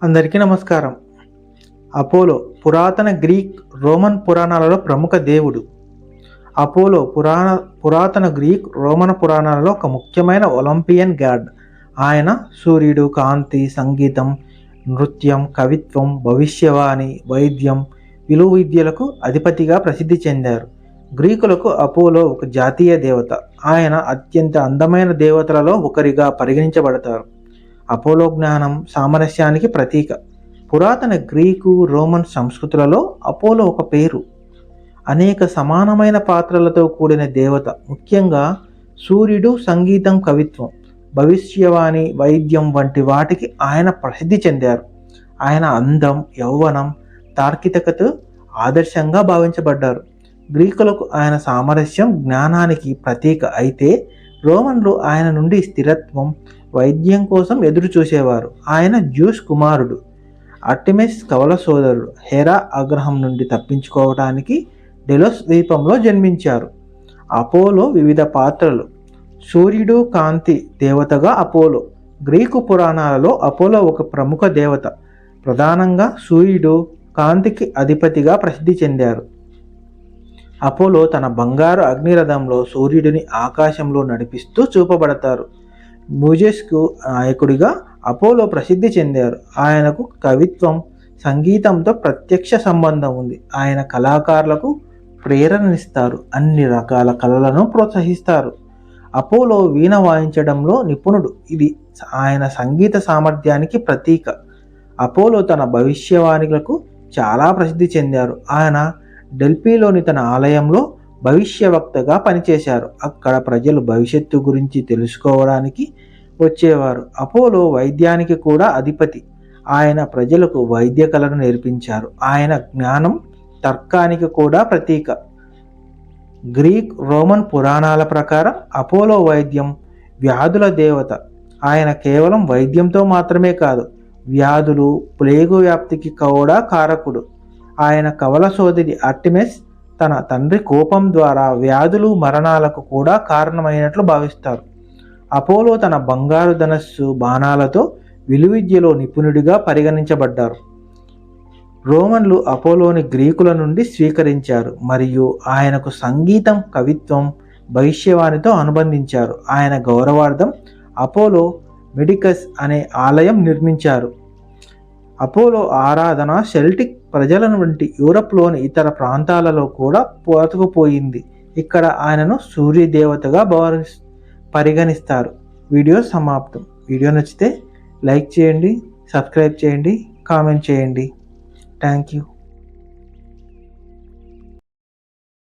అందరికీ నమస్కారం. అపోలో పురాతన గ్రీక్, రోమన్ పురాణాలలో ప్రముఖ దేవుడు. అపోలో పురాతన గ్రీక్, రోమన్ పురాణాలలో ఒక ముఖ్యమైన ఒలింపియన్ గాడ్. ఆయన సూర్యుడు, కాంతి, సంగీతం, నృత్యం, కవిత్వం, భవిష్యవాణి, వైద్యం, విలువ విద్యలకు అధిపతిగా ప్రసిద్ధి చెందారు. గ్రీకులకు అపోలో ఒక జాతీయ దేవత. ఆయన అత్యంత అందమైన దేవతలలో ఒకరిగా పరిగణించబడతారు. అపోలో జ్ఞానం, సామరస్యానికి ప్రతీక. పురాతన గ్రీకు, రోమన్ సంస్కృతులలో అపోలో ఒక పేరు. అనేక సమానమైన పాత్రలతో కూడిన దేవత. ముఖ్యంగా సూర్యుడు, సంగీతం, కవిత్వం, భవిష్యవాణి, వైద్యం వంటి వాటికి ఆయన ప్రసిద్ధి చెందారు. ఆయన అందం, యౌవనం, తార్కికతకు ఆదర్శంగా భావించబడ్డారు. గ్రీకులకు ఆయన సామరస్యం, జ్ఞానానికి ప్రతీక అయితే రోమన్లు ఆయన నుండి స్థిరత్వం, వైద్యం కోసం ఎదురు చూసేవారు. ఆయన జ్యూస్ కుమారుడు, ఆర్టెమిస్ కవల సోదరుడు. హెరా ఆగ్రహం నుండి తప్పించుకోవడానికి డెలోస్ ద్వీపంలో జన్మించారు. అపోలో వివిధ పాత్రలు. సూర్యుడు, కాంతి దేవతగా అపోలో. గ్రీకు పురాణాలలో అపోలో ఒక ప్రముఖ దేవత. ప్రధానంగా సూర్యుడు, కాంతికి అధిపతిగా ప్రసిద్ధి చెందారు. అపోలో తన బంగారు అగ్నిరథంలో సూర్యుడిని ఆకాశంలో నడిపిస్తూ చూపబడతారు. మ్యూజెస్కు నాయకుడిగా అపోలో ప్రసిద్ధి చెందారు. ఆయనకు కవిత్వం, సంగీతంతో ప్రత్యక్ష సంబంధం ఉంది. ఆయన కళాకారులకు ప్రేరణనిస్తారు, అన్ని రకాల కళలను ప్రోత్సహిస్తారు. అపోలో వీణ వాయించడంలో నిపుణుడు. ఇది ఆయన సంగీత సామర్థ్యానికి ప్రతీక. అపోలో తన భవిష్యవాణులకు చాలా ప్రసిద్ధి చెందారు. ఆయన డెల్ఫీలోని తన ఆలయంలో భవిష్యవక్తగా పనిచేశారు. అక్కడ ప్రజలు భవిష్యత్తు గురించి తెలుసుకోవడానికి వచ్చేవారు. అపోలో వైద్యానికి కూడా అధిపతి. ఆయన ప్రజలకు వైద్య కళను నేర్పించారు. ఆయన జ్ఞానం, తర్కానికి కూడా ప్రతీక. గ్రీక్, రోమన్ పురాణాల ప్రకారం అపోలో వైద్యం, వ్యాధుల దేవత. ఆయన కేవలం వైద్యంతో మాత్రమే కాదు, వ్యాధులు, ప్లేగు వ్యాప్తికి కూడా కారకుడు. ఆయన కవల సోదరి ఆర్టెమిస్ తన తండ్రి కోపం ద్వారా వ్యాధులు, మరణాలకు కూడా కారణమైనట్లు భావిస్తారు. అపోలో తన బంగారు ధనస్సు, బాణాలతో విలువిద్యలో నిపుణుడిగా పరిగణించబడ్డారు. రోమన్లు అపోలోని గ్రీకుల నుండి స్వీకరించారు మరియు ఆయనకు సంగీతం, కవిత్వం, భవిష్యవాణితో అనుబంధించారు. ఆయన గౌరవార్థం అపోలో మెడికస్ అనే ఆలయం నిర్మించారు. అపోలో ఆరాధన సెల్టిక్ ప్రజల వంటి యూరప్లోని ఇతర ప్రాంతాలలో కూడా పోతుకుపోయింది. ఇక్కడ ఆయనను సూర్యదేవతగా పరిగణిస్తారు. వీడియో సమాప్తం. వీడియో నచ్చితే లైక్ చేయండి, సబ్స్క్రైబ్ చేయండి, కామెంట్ చేయండి. Thank you.